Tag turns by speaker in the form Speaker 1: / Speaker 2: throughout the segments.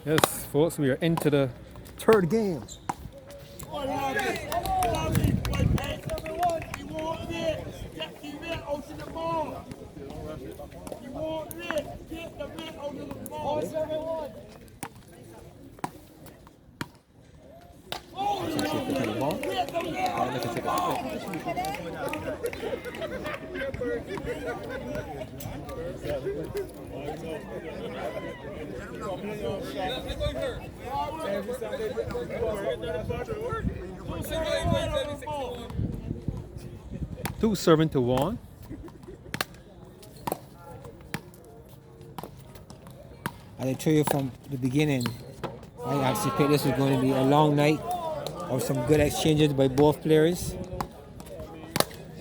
Speaker 1: Yes, folks, we are into the third game. Two serving to one.
Speaker 2: I tell you from the beginning, I anticipate this is going to be a long night of some good exchanges by both players.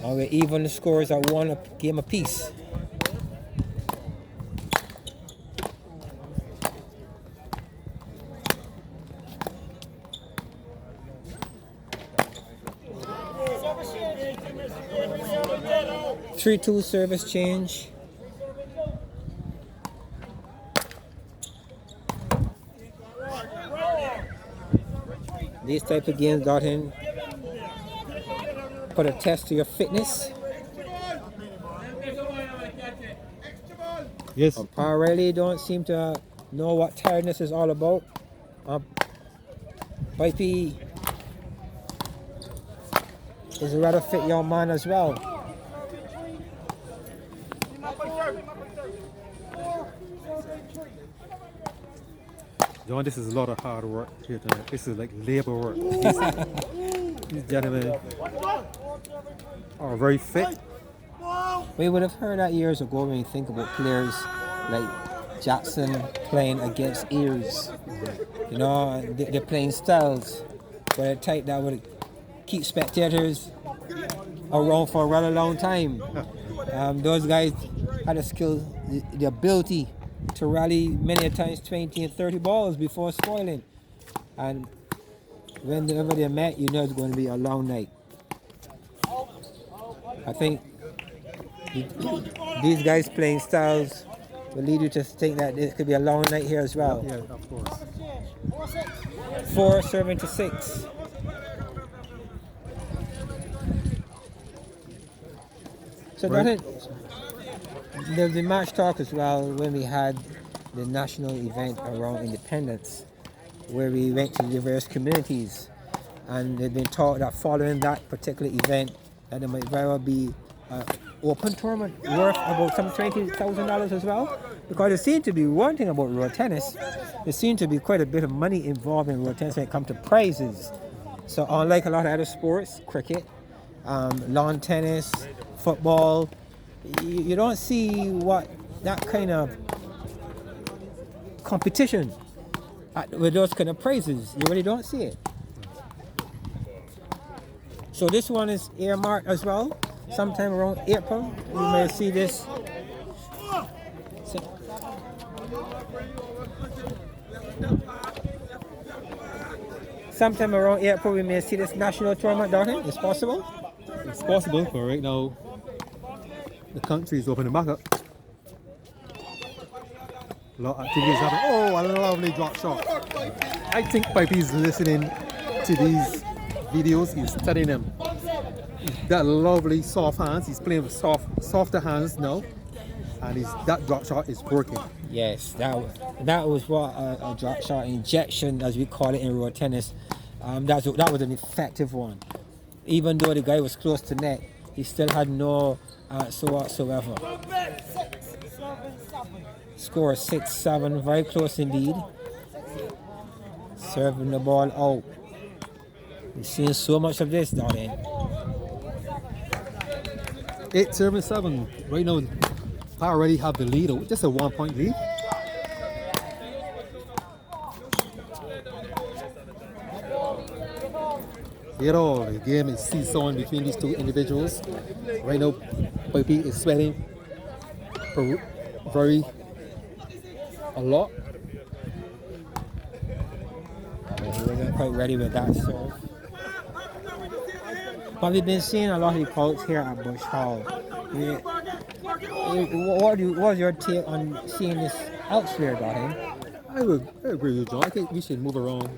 Speaker 2: We're even the scores at one game apiece. Three-two service change. These type of games, Dalton, put a test to your fitness.
Speaker 1: Yes.
Speaker 2: Pah Riley don't seem to know what tiredness is all about. Pipey is a rather fit young man as well.
Speaker 1: John, this is a lot of hard work here tonight. This is like labor work. These gentlemen are very fit.
Speaker 2: We would have heard that years ago when you think about players like Jackson playing against ears. You know, they're playing styles, but a type that would keep spectators around for a rather long time. Those guys had a skill, the ability to rally many a times 20 and 30 balls before spoiling. And whenever they met, you know it's going to be a long night. I think these guys playing styles will lead you to think that it could be a long night here as well.
Speaker 1: Yeah, of course.
Speaker 2: 4 serving to 6. So
Speaker 1: Right.
Speaker 2: the match talk as well when we had the national event around independence, where we went to diverse communities, and they've been taught that following that particular event that there might very well be an open tournament worth about some $20,000 as well, because there seemed to be one thing about road tennis, there seemed to be quite a bit of money involved in road tennis when it comes to prizes. So unlike a lot of other sports, cricket, lawn tennis, football, you don't see what that kind of competition with those kind of prizes. You really don't see it. So this one is earmarked as well. Sometime around April, we may see this. Sometime around April, we may see this national tournament, don't it? It's possible.
Speaker 1: It's possible, but right now the country is opening back up. A lot of activities happening. Oh, a lovely drop shot. I think Pipey is listening to these videos. He's studying them. He's got lovely soft hands. He's playing with softer hands now, and that drop shot is working.
Speaker 2: Yes, that was what a drop shot injection, as we call it in road tennis. That was an effective one. Even though the guy was close to net, he still had no answer whatsoever. Score 6-7, very close indeed. Serving the ball out. We've seen so much of this, darling.
Speaker 1: 8-7. Right now, I already have the lead, just a 1-point lead. The game is seesawing between these two individuals. Right now, Pipey is sweating very a lot.
Speaker 2: He wasn't quite ready with that serve. But we've been seeing a lot of the calls here at Bush Hall. Yeah. What was your take on seeing this elsewhere, Darren?
Speaker 1: I agree with John. I think we should move around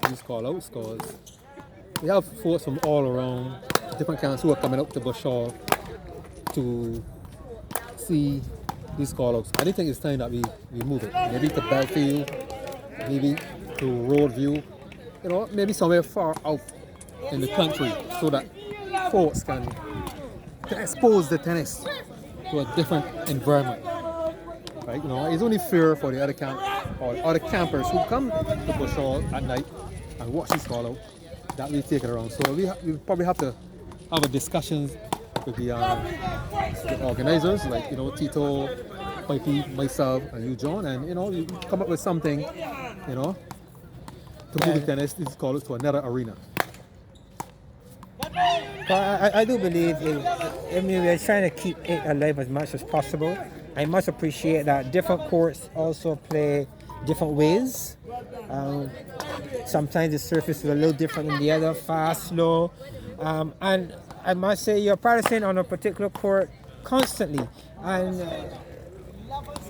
Speaker 1: these call-outs because we have folks from all around, different camps who are coming up to Bush Hall to see these call-outs. I think it's time that we move it. Maybe to Belfield, maybe to Roadview, maybe somewhere far out in the country so that folks can expose the tennis to a different environment. Right? It's only fair for the other camp or other campers who come to Bush Hall at night and watch this call out that we take it around. So we probably have to have a discussions with the organizers like Tito, Mikey, myself, and you, John, and we come up with something, to move the tennis this call out to another arena.
Speaker 2: But I do believe we're trying to keep it alive as much as possible. I must appreciate that different courts also play different ways. Sometimes the surface is a little different than the other, fast, slow. And I must say you're practicing on a particular court constantly. And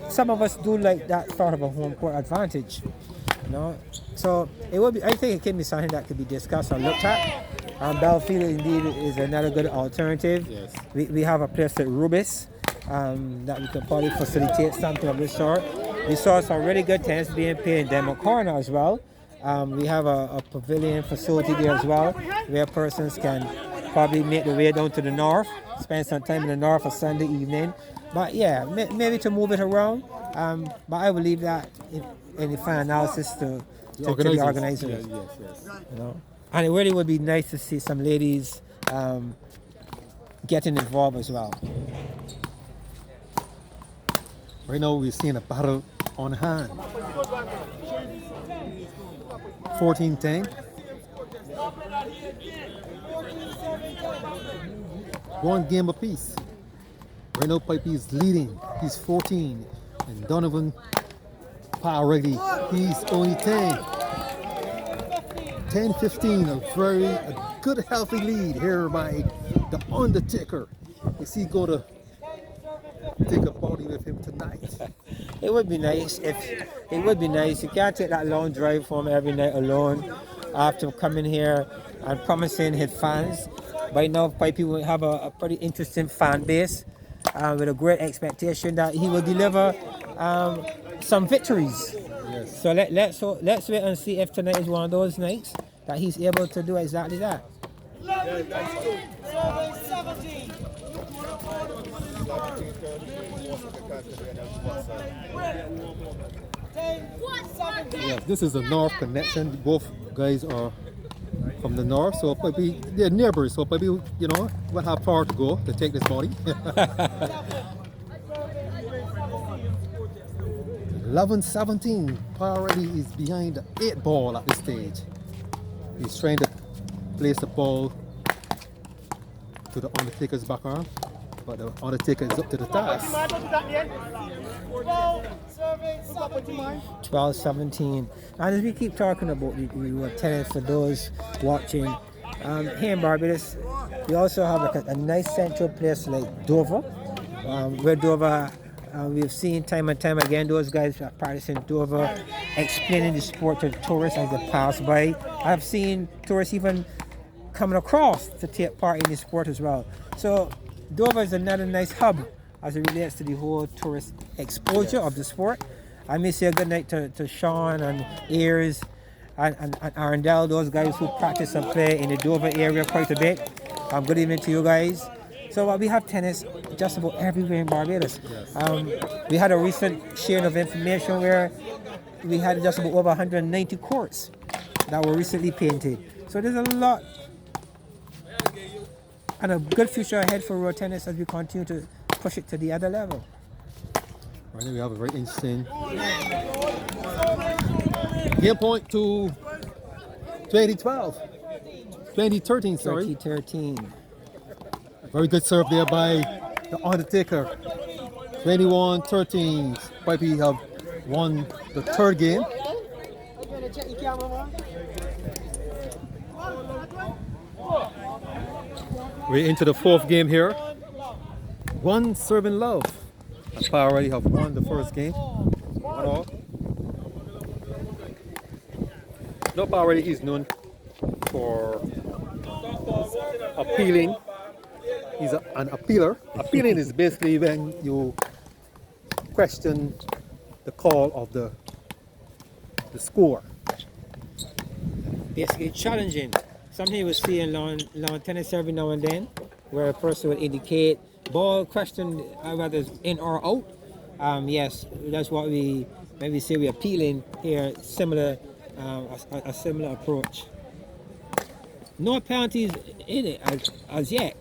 Speaker 2: some of us do like that sort of a home court advantage. So I think it can be something that could be discussed or looked at. Belfield indeed is another good alternative.
Speaker 1: Yes.
Speaker 2: We have a place at Rubis that we can probably facilitate something of this sort. We saw some really good tennis being played in Demo Corner as well. We have a pavilion facility there as well where persons can probably make their way down to the north, spend some time in the north for Sunday evening. But yeah, maybe to move it around. But I will leave that in the final analysis to the organizers. Yes. And it really would be nice to see some ladies getting involved as well.
Speaker 1: Right now we're seeing a battle on hand. 14-10. One game apiece. Right now Pipey is leading. He's 14. And Donovan Pah Riley, he's only 10. 10-15, a good healthy lead here by the Undertaker. Is he going to take a body with him tonight?
Speaker 2: It would be nice. You can't take that long drive home every night alone after coming here and promising his fans. By now, Pipey will have a pretty interesting fan base with a great expectation that he will deliver some victories.
Speaker 1: Yes.
Speaker 2: So let's wait and see if tonight is one of those nights that he's able to do exactly that.
Speaker 1: Yes, this is the North connection. Both guys are from the North, so probably they're neighbors. So probably will have far to go to take this body. 11-17. Pah Riley is behind the 8 ball at this stage. He's trying to place the ball to the Undertaker's back arm, but the Undertaker is up to the task.
Speaker 2: 12-17. And as we keep talking about the tennis for those watching, here in Barbados, we also have a nice central place like Dover, where Dover, we've seen time and time again those guys are practicing Dover, explaining the sport to tourists as they pass by. I've seen tourists even coming across to take part in the sport as well. So Dover is another nice hub as it relates to the whole tourist exposure of the sport. I may say a good night to Sean and Ayers and Arundel, those guys who practice and play in the Dover area quite a bit. Good evening to you guys. So we have tennis just about everywhere in Barbados.
Speaker 1: Yes.
Speaker 2: We had a recent sharing of information where we had just about over 190 courts that were recently painted. So there's a lot and a good future ahead for road tennis as we continue to push it to the other level.
Speaker 1: Right now we have a very interesting game point to 2013, sorry.
Speaker 2: 2013.
Speaker 1: Very good serve there by the Undertaker. 21-13. Pipey have won the third game. We're into the fourth game here. One serving love. And Pah Riley have won the first game. 1-all. Now Pah Riley is known for appealing. He's an appealer. Appealing is basically when you question the call of the score.
Speaker 2: Basically challenging. Something you will see in lawn tennis every now and then, where a person will indicate ball question whether it's in or out. Yes, that's what we maybe say we're appealing here. Similar, a similar approach. No penalties in it as yet.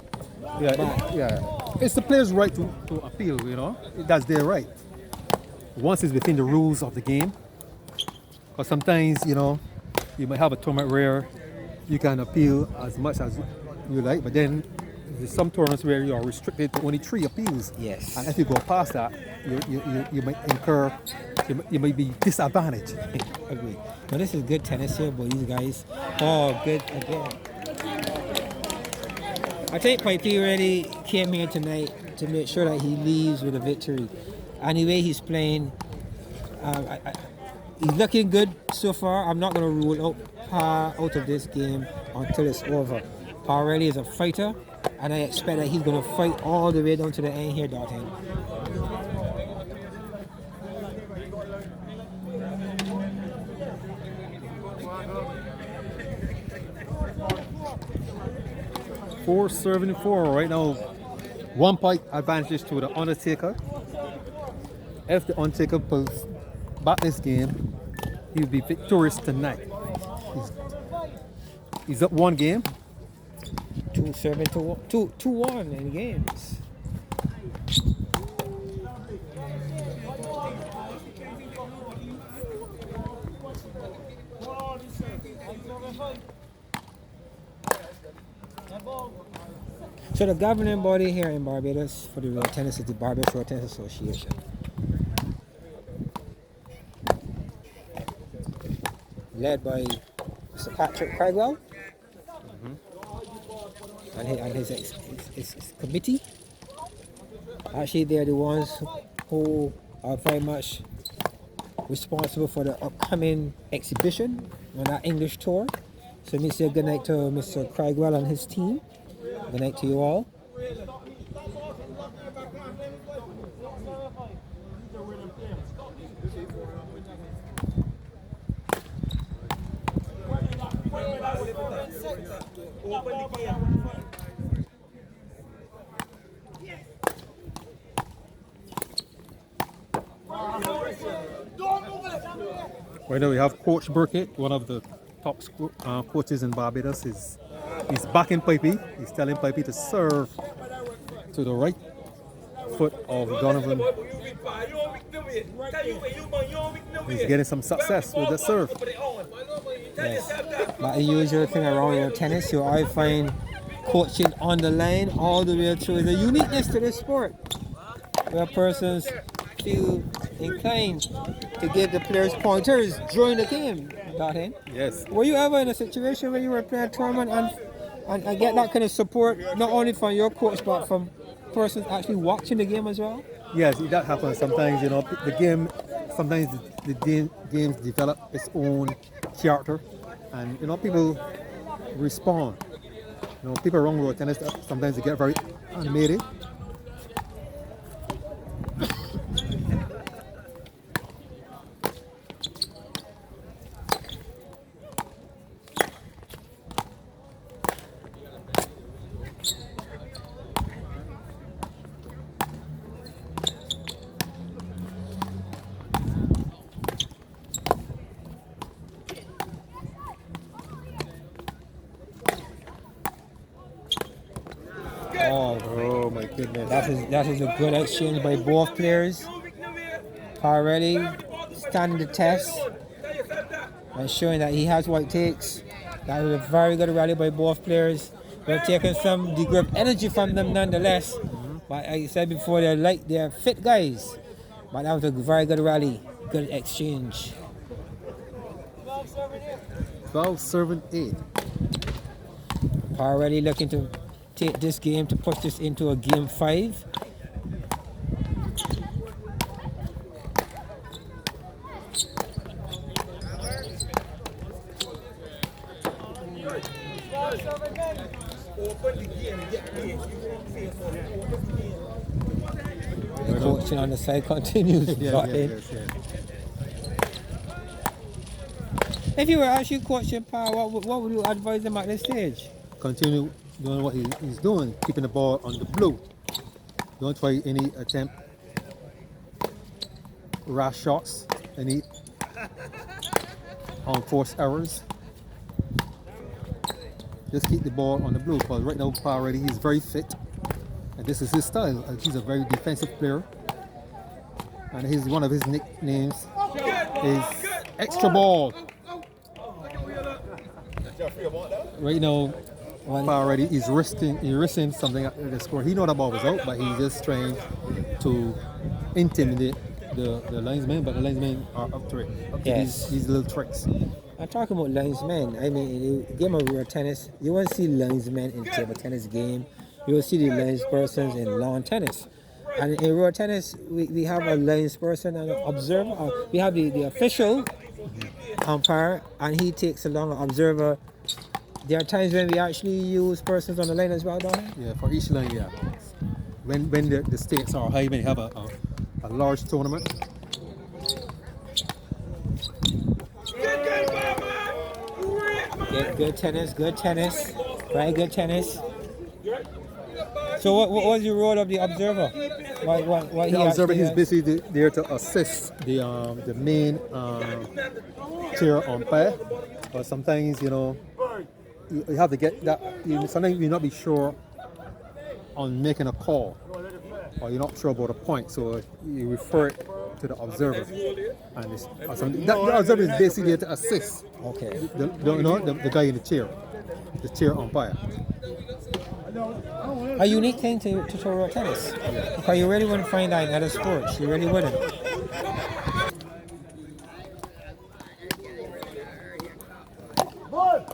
Speaker 1: Yeah. It's the player's right to appeal, you know. That's their right. Once it's within the rules of the game. But sometimes, you know, you might have a tournament where you can appeal as much as you like, but then there's some tournaments where you are restricted to only 3 appeals.
Speaker 2: Yes.
Speaker 1: And if you go past that, you might incur, you might be disadvantaged.
Speaker 2: Agree. But this is good tennis here, boy. These guys. Oh, good again. I think Pah really came here tonight to make sure that he leaves with a victory. And the way he's playing, he's looking good so far. I'm not going to rule Pah out of this game until it's over. Pah Riley is a fighter, and I expect that he's going to fight all the way down to the end here, Dalton.
Speaker 1: Four serving 4 right now. 1 point advantage to the Undertaker. If the Undertaker pulls back this game, he will be victorious tonight. He's up 1 game.
Speaker 2: 2-1 in games. So the governing body here in Barbados for the real tennis is the Barbados Road Tennis Association. Led by Mr. Patrick Craigwell and his committee. Actually, they're the ones who are very much responsible for the upcoming exhibition on that English tour. So let me say good night to Mr. Craigwell and his team. Good night to you all.
Speaker 1: Right now we have Coach Burkett, one of the top coaches in Barbados. He's backing Pipey. He's telling Pipey to serve to the right foot of Donovan. He's getting some success with the serve.
Speaker 2: Yes. But the usual thing around your tennis, you always find coaching on the line all the way through. The uniqueness to this sport, where persons feel inclined to give the players pointers during the game.
Speaker 1: Yes.
Speaker 2: Were you ever in a situation where you were playing a tournament and get that kind of support, not only from your coach, but from persons actually watching the game as well?
Speaker 1: Yes, that happens sometimes. You know, the game. Sometimes the games develop its own character, and you know people respond. You know, people around road tennis sometimes they get very animated.
Speaker 2: Oh my goodness. That is a good exchange by both players. Pah Riley standing the test and showing that he has what it takes. That was a very good rally by both players. They're taking some degree of energy from them nonetheless. But like I said before, they're fit guys. But that was a very good rally. Good exchange.
Speaker 1: 12 serving 8.
Speaker 2: Pah Riley looking to take this game to push this into a game 5. The coaching on the side continues. If you were actually coaching Pah, what would you advise him at this stage?
Speaker 1: Continue doing what he's doing, keeping the ball on the blue. Don't try any attempt rash shots, any unforced errors. Just keep the ball on the blue, because right now Pah Riley, he's very fit, and this is his style. He's a very defensive player, and one of his nicknames is extra ball. Right now, Pah Riley is risking something at the score. He know the ball was out, but he's just trying to intimidate the linesmen, but the linesmen are up to it. These little tricks.
Speaker 2: I'm talking about linesmen. I mean, in the game of real tennis, you won't see linesmen in table tennis game. You will see the linespersons in lawn tennis. And in real tennis, we have a linesperson and an observer. We have the official umpire, and he takes along an observer. There are times when we actually use persons on the line as well, don't we?
Speaker 1: Yeah, for each line, yeah. When the stakes are high, when you have a large tournament.
Speaker 2: Good tennis, very good tennis. So what was the role of the observer?
Speaker 1: The observer is basically there to assist the main chair umpire. But sometimes, you have to get that. Sometimes you not be sure on making a call, or you're not sure about a point, so you refer it to the observer. And the observer is basically there to assist.
Speaker 2: Okay.
Speaker 1: The guy in the chair umpire.
Speaker 2: A unique thing to road tennis. Because you really wouldn't find that in other sports. You really wouldn't.
Speaker 3: Ball.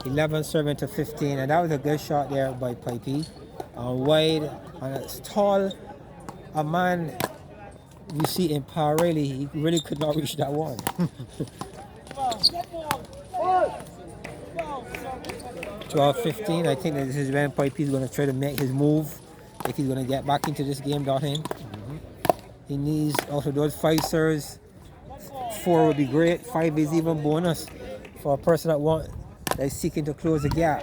Speaker 2: 11 serving to 15, and that was a good shot there by Pipey. Wide and it's tall. A man you see in Pah Riley, he really could not reach that one. 12-15. I think that this is when Pipey's going to try to make his move if he's going to get back into this game, Dottin. He needs, out of those 5 serves, 4 would be great. 5 is even bonus for a person that is seeking to close the gap.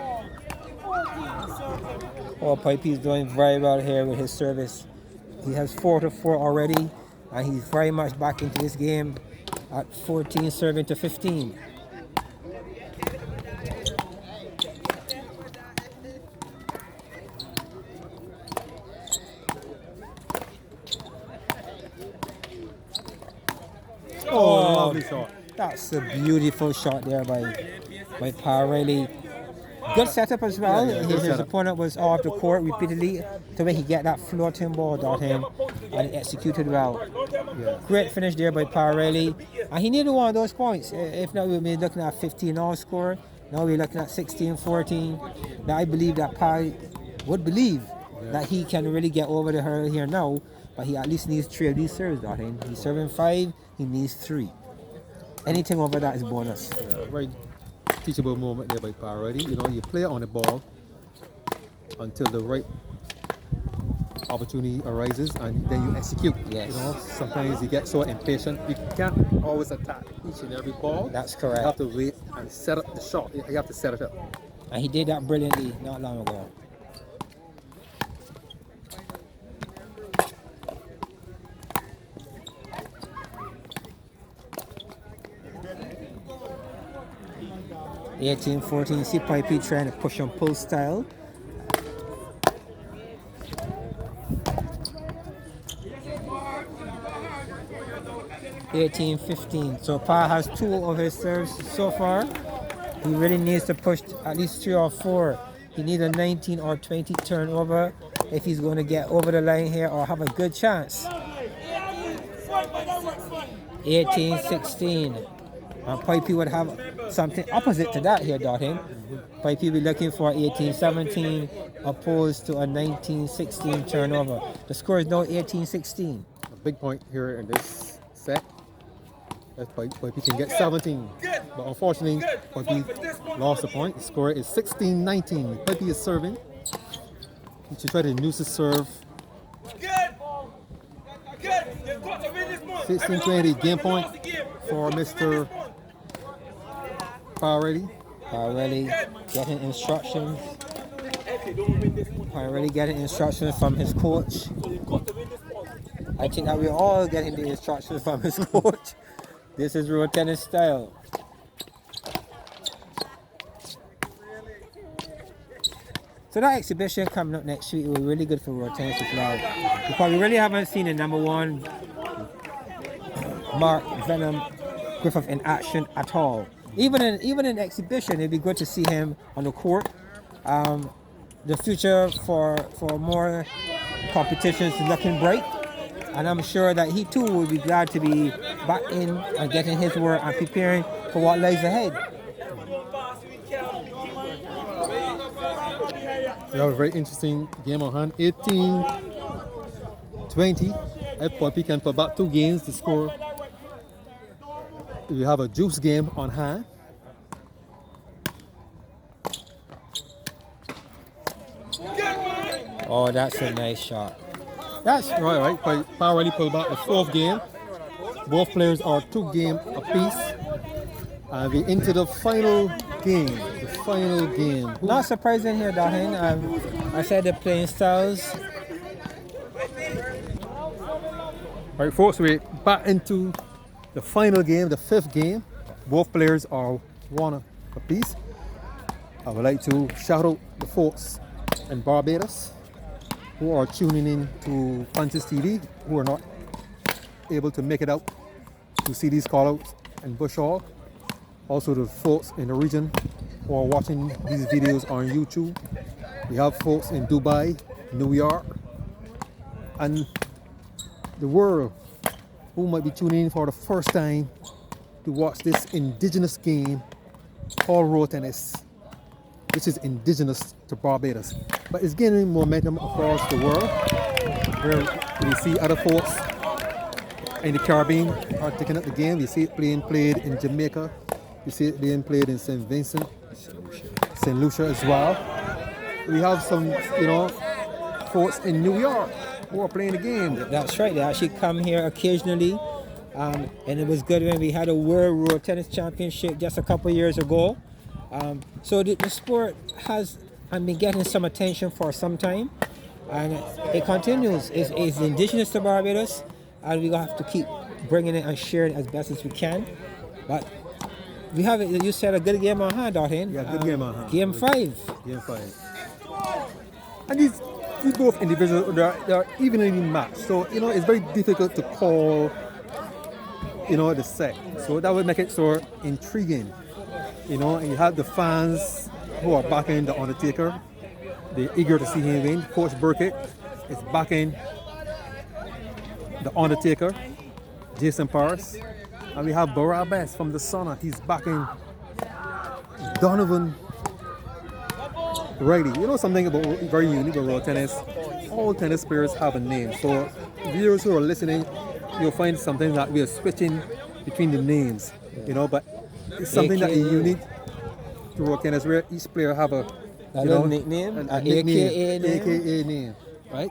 Speaker 2: Oh, Pipey's doing very well here with his service. He has 4-4 already, and he's very much back into this game at 14 serving to 15.
Speaker 1: Oh, lovely shot.
Speaker 2: That's a beautiful shot there by Pah Riley. Good setup as well. His opponent was off the court repeatedly to make he get that floating ball at him, and he executed well. Great finish there by Pah Riley, and he needed one of those points. If not, we'd be looking at 15 all score. Now we're looking at 16-14. Now I believe that Pah would believe that he can really get over the hurdle here now, but he at least needs 3 of these serves. He's serving 5. He needs 3. Anything over that is bonus.
Speaker 1: Right. Teachable moment there by Pah Riley. You play on the ball until the right opportunity arises, and then you execute.
Speaker 2: Yes.
Speaker 1: Sometimes you get so impatient, you can't always attack each and every ball.
Speaker 2: That's correct.
Speaker 1: You have to wait and set up the shot. You have to set it up.
Speaker 2: And he did that brilliantly not long ago. (18-14). See Pipey trying to push on pull style. (18-15). So Pah has 2 of his serves so far. He really needs to push at least 3 or 4. He needs a 19 or 20 turnover if he's going to get over the line here or have a good chance. 18-16. And Pipey would have something opposite to that here, Dottin. Pipey will be looking for 18-17 opposed to a 19-16 turnover. The score is now 18-16.
Speaker 1: A big point here in this set. Pipey can get 17. But unfortunately, Pipey lost a point. The score is 16-19. Pipey is serving. He should try to use his serve. 16-20 game point for Mr. Pah Riley.
Speaker 2: Pah Riley getting instructions. Pah Riley getting instructions from his coach. I think that we're all getting the instructions from his coach. This is road tennis style. So that exhibition coming up next week will be really good for road tennis as well. Because we really haven't seen the #1 Mark Venom Griffith in action at all. Even in the exhibition, it'd be good to see him on the court. The future for more competitions is looking bright, and I'm sure that he too will be glad to be back in and getting his work and preparing for what lies ahead.
Speaker 1: We have a very interesting game on hand. 18-20. If Pipey can put back 2 games to score. We have a juice game on hand.
Speaker 2: Oh, that's a nice shot.
Speaker 1: That's right. Pah Riley pulled back the 4th game. Both players are 2 games apiece. And we into the final game. The final game.
Speaker 2: Not surprising here, Dahin. I said the playing styles.
Speaker 1: Right, folks, we're back into the final game, the 5th game. Both players are 1 apiece. I would like to shout out the folks in Barbados who are tuning in to Punches TV, who are not able to make it out to see these callouts in Bush Hall. Also the folks in the region who are watching these videos on YouTube. We have folks in Dubai, New York, and the world who might be tuning in for the first time to watch this indigenous game called road tennis, which is indigenous to Barbados. But it's gaining momentum across the world, where we see other folks in the Caribbean are taking up the game. We see it being played in Jamaica. We see it being played in St. Vincent, St. Lucia as well. We have some, folks in New York who are playing the game.
Speaker 2: That's right. They actually come here occasionally. And it was good when we had a World Road Tennis Championship just a couple years ago. So the sport has been getting some attention for some time. And it continues. It's indigenous to Barbados. And we have to keep bringing it and sharing it as best as we can. But we have it. You said a good game on hand, Dahin.
Speaker 1: Yeah, good game on hand.
Speaker 2: Game 5.
Speaker 1: Game 5. And these both individuals, they're evenly matched. So, it's very difficult to call, the set. So that would make it so intriguing. And you have the fans who are backing the Undertaker. They're eager to see him win. Coach Burkett is backing the Undertaker, Jason Paris. And we have Barabbas from the Sauna. He's backing Donovan Riley. Something about very unique about tennis? All tennis players have a name. So viewers who are listening, you'll find something that we are switching between the names. But it's something that is unique to road tennis, where each player have a
Speaker 2: nickname,
Speaker 1: a nickname, AKA name, right?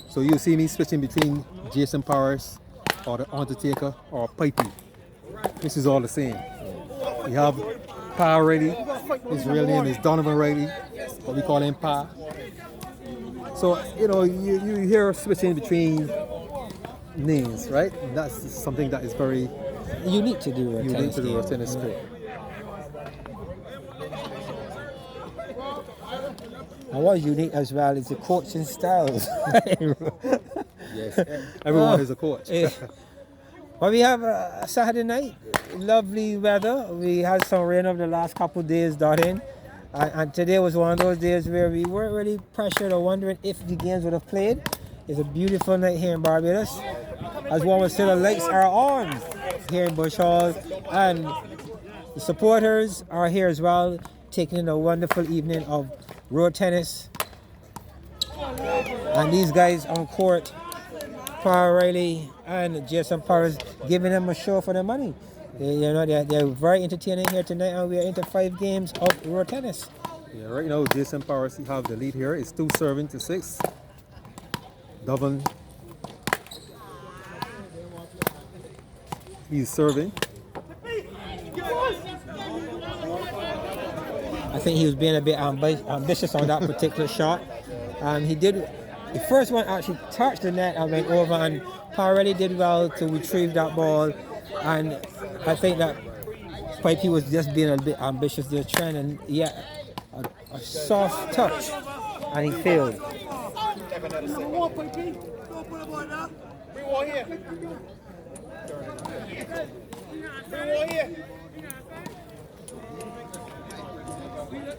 Speaker 1: So you see me switching between Jason Paris or the Undertaker or Pipey. This is all the same. We have Pah Riley. His real name is Donovan Riley, but we call him Pah. So you hear switching between names, right? And that's something that is very
Speaker 2: unique to do.
Speaker 1: Unique to the tennis sport.
Speaker 2: And what's unique as well is the coaching styles.
Speaker 1: Yes, everyone is a coach.
Speaker 2: Well, we have a Saturday night, lovely weather. We had some rain over the last couple of days, Dahin. And today was one of those days where we weren't really pressured or wondering if the games would have played. It's a beautiful night here in Barbados. As one would say, the lights are on here in Bush Hall, and the supporters are here as well, taking in a wonderful evening of road tennis. And these guys on court, Pah Riley and Jason Powers, giving them a show for their money. They're very entertaining here tonight, and we are into 5 games of road tennis.
Speaker 1: Yeah, right now Jason Powers have the lead here. It's 2 serving to 6. Dovan, he's serving.
Speaker 2: I think he was being a bit ambitious on that particular shot. He did. The first one actually touched the net and went over, and Pah Riley did well to retrieve that ball. And I think that Pipey was just being a bit ambitious there, trying and a soft touch, and he failed.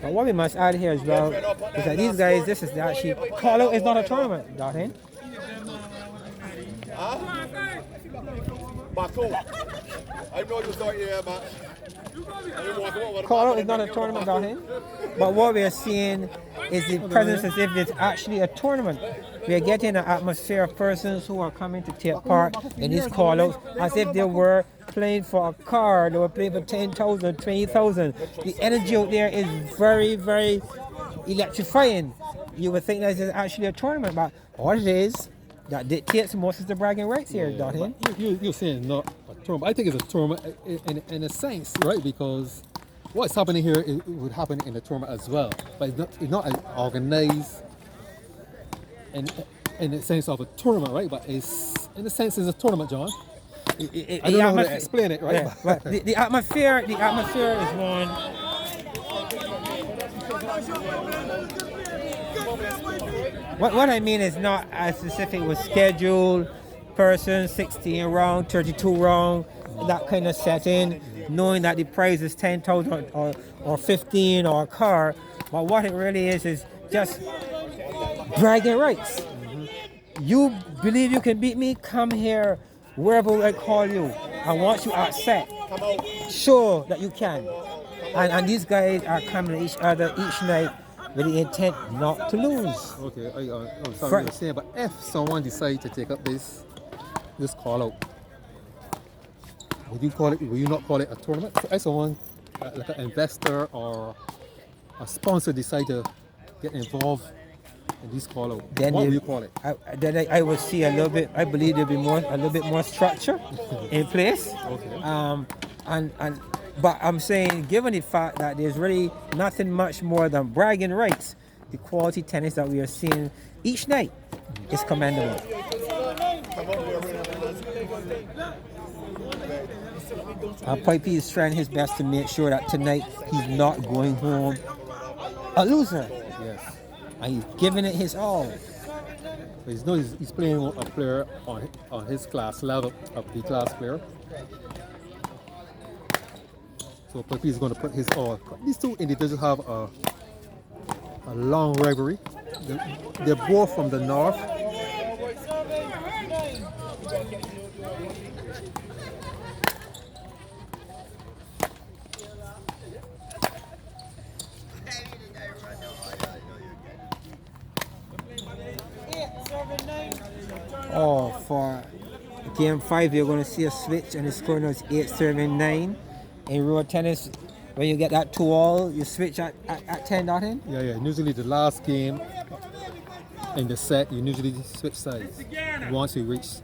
Speaker 2: And what we must add here as well is that these guys, this is actually, Callout is not a tournament, Dartin.
Speaker 3: I know you start here, man.
Speaker 2: Callout is not a tournament, Dartin. But what we are seeing is the presence as if it's actually a tournament. We are getting an atmosphere of persons who are coming to take part in these callouts as if they were playing for a car, they were playing for 10,000, 20,000. The energy out there is very, very electrifying. You would think that this is actually a tournament, but what it is, that dictates most of the bragging rights here, Dartin.
Speaker 1: You're saying not a tournament. I think it's a tournament in a sense, right? Because what's happening here would happen in the tournament as well. But it's not organized in the sense of a tournament, right? But it's in a sense it's a tournament, John. I don't know how to explain it, right?
Speaker 2: Yeah, but the atmosphere is one. What I mean is not as specific with schedule, person, 16 round, 32 round, that kind of setting, knowing that the prize is 10,000 or 15 or a car. But what it really is just bragging rights. You believe you can beat me? Come here, wherever I call you. And once you are set, show that you can. And these guys are coming to each other each night with the intent not to lose.
Speaker 1: Okay, I'm sorry to say, but if someone decides to take up this call out, would you not call it a tournament? If someone like an investor or a sponsor decide to get involved in this call out, what would you call it?
Speaker 2: Then I would see a little bit. I believe there'll be a little bit more structure in place.
Speaker 1: Okay.
Speaker 2: But I'm saying, given the fact that there's really nothing much more than bragging rights, the quality tennis that we are seeing each night is commendable. Pipey is trying his best to make sure that tonight he's not going home a loser.
Speaker 1: Yes.
Speaker 2: And he's giving it his all.
Speaker 1: He's playing a player on his class level, a B-class player. So Pipey is going to put his all. These two individuals have a long rivalry. They're both from the north.
Speaker 2: For game 5, you're going to see a switch, and the score now is 8-7-9. In road tennis, when you get that 2-all, you switch at 10, Dartin?
Speaker 1: Yeah. Usually the last game in the set, you usually switch sides once you reach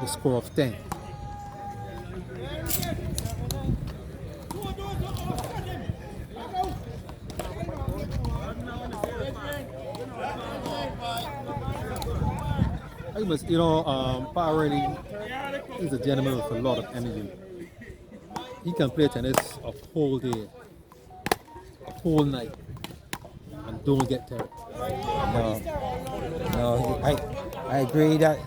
Speaker 1: the score of 10. Pah Riley is a gentleman with a lot of energy. He can play tennis a whole day, a whole night, and don't get tired.
Speaker 2: No, I agree that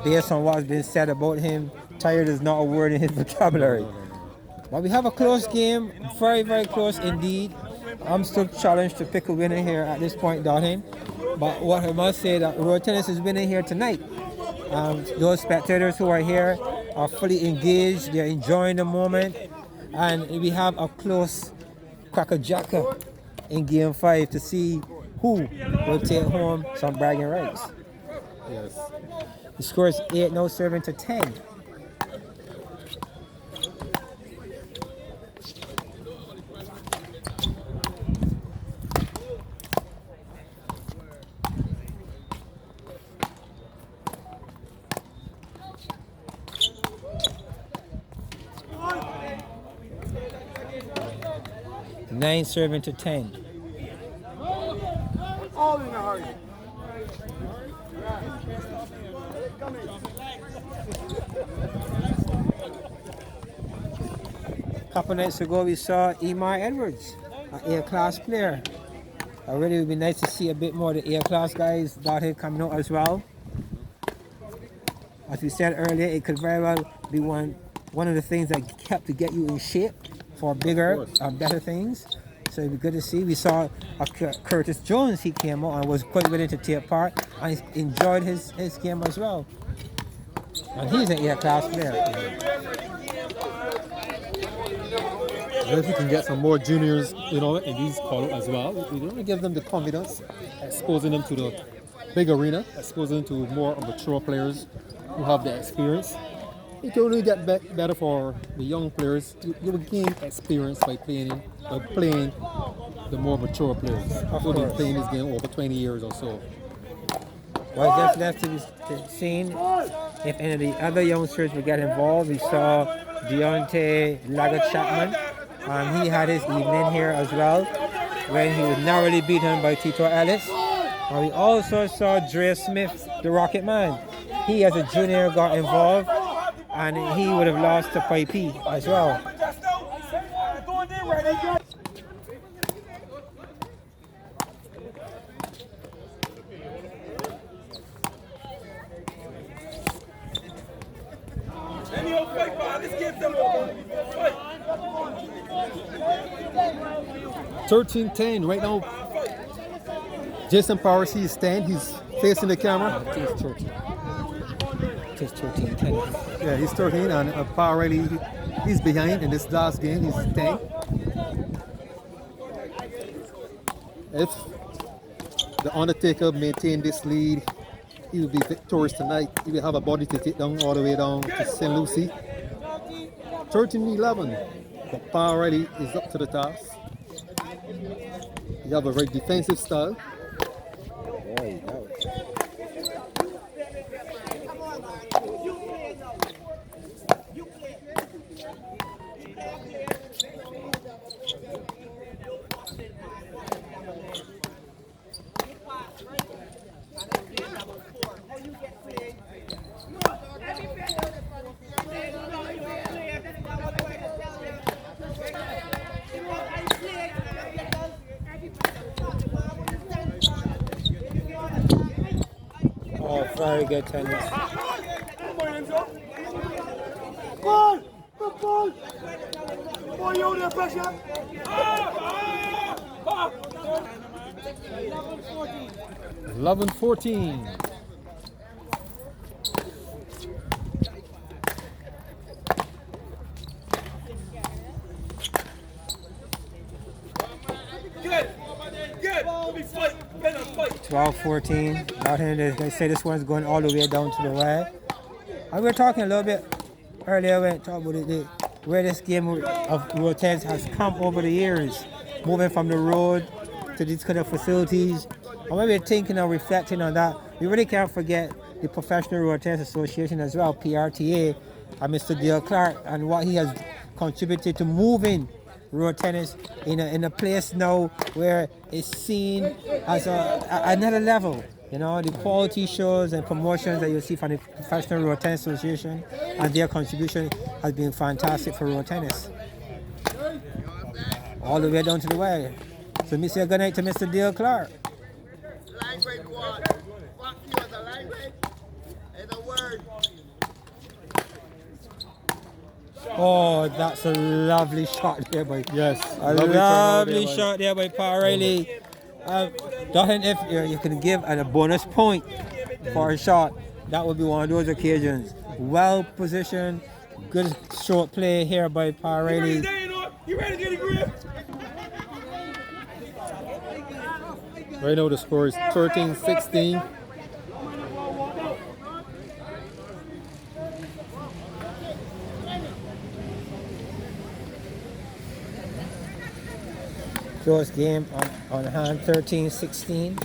Speaker 2: based on what's been said about him, tired is not a word in his vocabulary. But we have a close game, very, very close indeed. I'm still challenged to pick a winner here at this point, Dalton. But what I must say that road tennis is winning here tonight. Those spectators who are here are fully engaged. They're enjoying the moment, and we have a close cracker-jacker in Game 5 to see who will take home some bragging rights.
Speaker 1: Yes.
Speaker 2: The score is 8 now, serving to 10. Nine serving to 10.
Speaker 3: All in a hurry.
Speaker 2: A couple nights ago, we saw Emar Edwards, an A-class player. Already, it would be nice to see a bit more of the A-class guys out here coming out as well. As we said earlier, it could very well be one of the things that help to get you in shape for bigger and better things. So it'd be good to see. We saw Curtis Jones, he came out and was quite willing to take part and he enjoyed his game as well. And he's an A-class player.
Speaker 1: If we can get some more juniors, you know, in these call as well, we don't give them the confidence, exposing them to the big arena, exposing them to more mature players who have the experience. It can only get better for the young players. You will gain experience by playing the more mature players who have been playing this game over 20 years or so.
Speaker 2: Well, just left to be seen if any of the other youngsters will get involved. We saw Deontay Laggett-Chapman. He had his evening here as well when he was narrowly beaten by Tito Ellis. And we also saw Dre Smith, the Rocket Man. He as a junior got involved and he would have lost to Pipey as well.
Speaker 1: Fight. 13-10 right now. Jason Powers, he's staying. He's facing the camera.
Speaker 2: It is 13-10.
Speaker 1: Yeah, he's 13, and Pah Riley, he's behind in this last game. He's 10. If the Undertaker maintained this lead, he will be victorious tonight. He will have a body to take down all the way down to St. Lucie. 13-11, but Pah Riley is up to the task. He have a very defensive style.
Speaker 2: Oh, very good tennis.
Speaker 3: Ball! Good ball! Ball, you under pressure!
Speaker 1: 11-14.
Speaker 3: Good!
Speaker 2: 12-14. Out here, they say this one's going all the way down to the wire. And we were talking a little bit earlier when we talked about where this game of road tennis has come over the years, moving from the road to these kind of facilities. And when we're thinking and reflecting on that, we really can't forget the Professional Road Tennis Association as well, PRTA, and Mr. Dale Clark, and what he has contributed to moving road tennis in a place now where it's seen as another level. You know, the quality shows and promotions that you see from the Professional Road Tennis Association and their contribution has been fantastic for road tennis. All the way down to the wire. So me say good night to Mr. Dale Clark.
Speaker 3: Line break one. Fuck you on the line break. And the word.
Speaker 2: Oh, that's a lovely shot there by.
Speaker 1: Yes.
Speaker 2: A lovely shot there by Pah Riley. Dothan, if you can give a bonus point for a shot, that would be one of those occasions. Well positioned, good short play here by Pah Riley.
Speaker 3: You ready to get a grip?
Speaker 1: Right now the score is 13-16.
Speaker 2: Close game on hand, 13-16.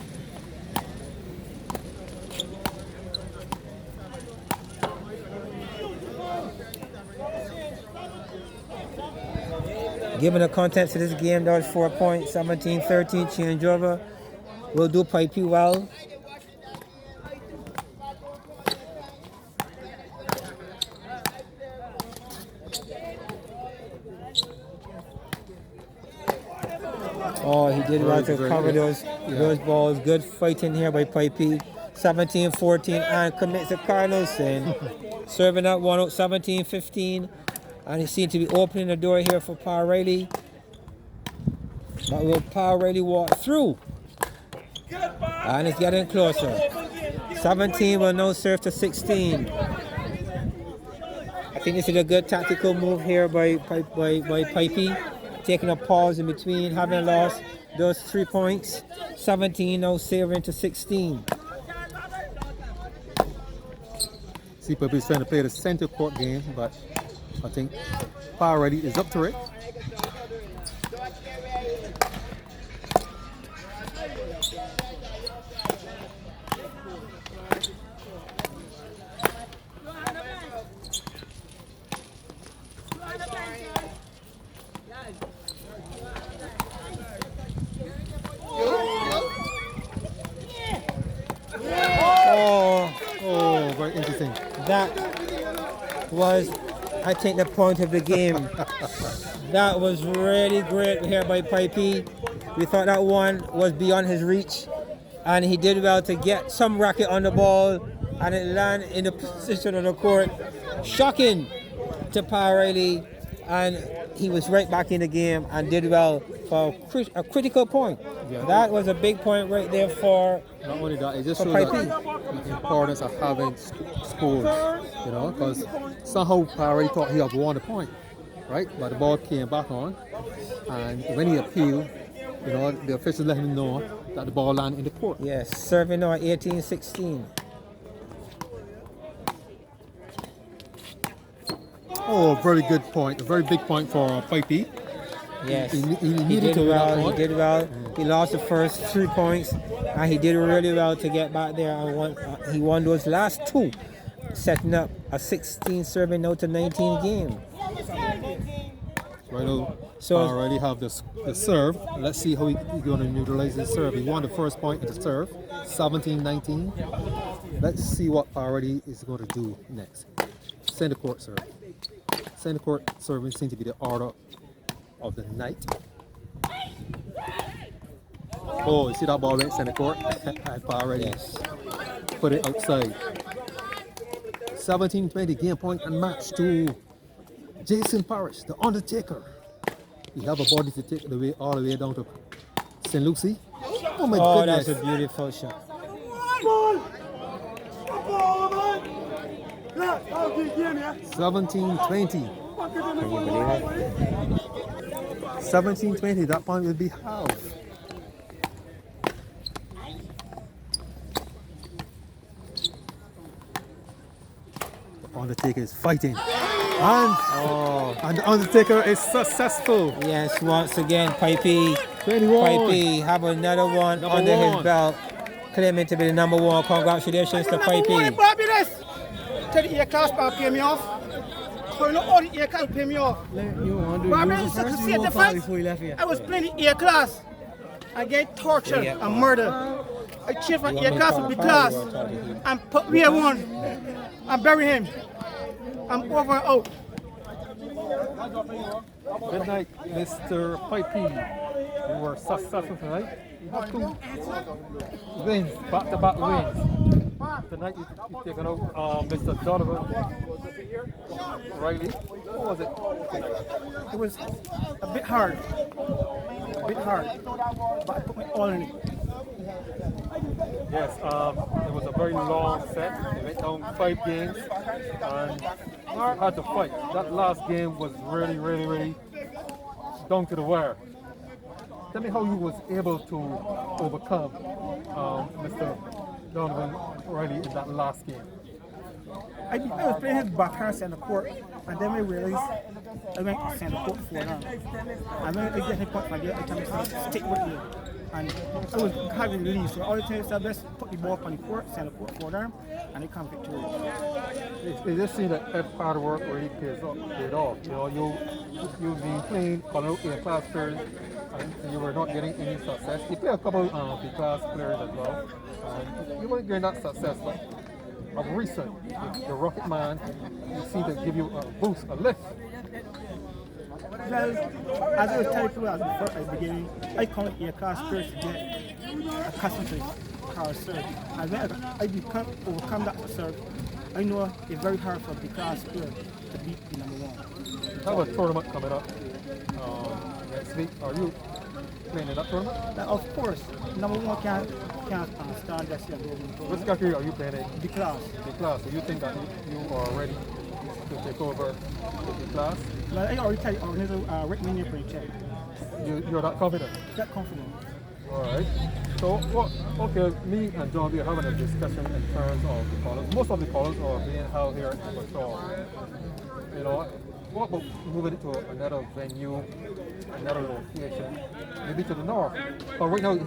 Speaker 2: Given the contents of this game, that was 4 points, 17-13 changeover. We'll do Pipey well. Oh, he did well to cover those balls. Good fighting here by Pipey. 17-14 and commits a cardinal sin. Serving that one out 17-15. And he seemed to be opening the door here for Pah Riley. But will Pah Riley walk through? And it's getting closer. 17 will now serve to 16. I think this is a good tactical move here by Pipey. Taking a pause in between, having lost those 3 points. 17 now saving to 16.
Speaker 1: See, Pipey's trying to play the center court game, but I think Pah Riley is up to it. Oh, very interesting.
Speaker 2: That was, I think, the point of the game. That was really great here by Pipey. We thought that one was beyond his reach, and he did well to get some racket on the ball, and it landed in the position of the court. Shocking to Pah Riley, and he was right back in the game and did well for a critical point.
Speaker 1: Yeah.
Speaker 2: That was a big point right there for
Speaker 1: Not only that, it just
Speaker 2: For
Speaker 1: shows
Speaker 2: Pipey.
Speaker 1: the importance of having scores, you know, because somehow Pah Riley thought he had won the point, right? But the ball came back on, and when he appealed, you know, the officials let him know that the ball landed in the court.
Speaker 2: yes, serving now at 18-16.
Speaker 1: Oh, very good point, a very big point for Pipey.
Speaker 2: Yes,
Speaker 1: He
Speaker 2: he
Speaker 1: needed
Speaker 2: did
Speaker 1: to win that
Speaker 2: well. He
Speaker 1: point.
Speaker 2: did well. He lost the first 3 points, and he did really well to get back there. And he won those last 2, setting up a 16 serving now to 19 game.
Speaker 1: Right now,
Speaker 2: So-
Speaker 1: Pah Riley have the serve. Let's see how he's going to neutralize his serve. He won the first point in the serve, 17-19. Let's see what Pah Riley is going to do next. Center court serve. Center court serving seems to be the order of the night. Oh, you see that ball went center court? And Pah Riley put it outside. 17-20 game point and match to Jason Parrish, the Undertaker. He have a body to take the way all the way down to St. Lucie. Oh my
Speaker 2: Oh,
Speaker 1: goodness.
Speaker 2: that's a beautiful shot.
Speaker 1: 17-20.
Speaker 2: Can you believe it?
Speaker 1: 17-20, that point will be half. The Undertaker is fighting. And the Undertaker is successful.
Speaker 2: Yes, once again, Pipey.
Speaker 1: 21.
Speaker 2: Pipey have another one
Speaker 1: Number
Speaker 2: under his
Speaker 1: one.
Speaker 2: belt, claiming to be the number 1. Congratulations to Pipey.
Speaker 3: Bobby, this. Tell the air class bar pay me off. So you know all the air class pay me off. Bobby, this is to see the fact. I was playing the air class. I get tortured and murder. I changed my air class to B class and put me one and bury him. I'm over and out.
Speaker 1: Good night, Mr. Pipey. You were successful tonight. You have 2 wins, back-to-back wins. Tonight you taking out Mr. Donovan Riley. What was it?
Speaker 3: It was a bit hard, but I put my all in it.
Speaker 1: Yes, it was a very long set. They went down 5 games and had to fight. That last game was really down to the wire. Tell me how you was able to overcome Mr. Donovan Riley in that last game.
Speaker 3: I was playing his backhand center court, and then I realized I went to center court for now. And when I get him point, I tell myself, stick with me. And I was having lead, so all the time I said, let's put the ball on the court, center court for them, and they come victorious.
Speaker 1: It just seems that every hard work really paid off. You know, you've been playing Callout A-class players, and you were not getting any success. You play a couple of B-class players as well, and you weren't getting that success. But of recent, the Rocket Man, you seem to give you a boost, a lift.
Speaker 3: Well, as I was telling people at the beginning, I come here class first to get accustomed to how to serve. And when I overcome that serve, I know it's very hard for the class player to beat the number 1.
Speaker 1: You have a tournament coming up next week. Are you playing in that tournament?
Speaker 3: Now, of course, number 1 can't stand that year.
Speaker 1: Which category are you playing in?
Speaker 3: The class.
Speaker 1: The class. So you think that you are ready to take over the class?
Speaker 3: Well, I already tell you, organizer recommend for check.
Speaker 1: You're that confident?
Speaker 3: That confident.
Speaker 1: Alright. So, okay, me and John, we are having a discussion in terms of the colours. Most of the colours are being held here in Patrol. You know, what about moving it to another venue, another location, maybe to the north? But right now,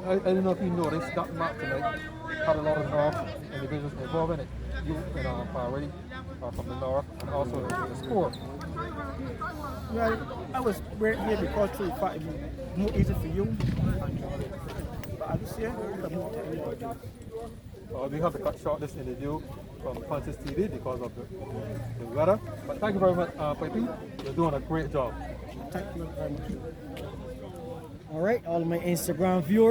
Speaker 1: I don't know if you noticed that map tonight had a lot of north individuals involved in it. You and Pah Riley are from the north, and also the score.
Speaker 3: Well, I was here because it was more easy for you. But as you see, it's more technical.
Speaker 1: We have to cut short this interview from Punches TV because of the weather. But thank you very much, Pippi. You're doing a great job.
Speaker 3: Thank you very much.
Speaker 4: All right, all of my Instagram viewers.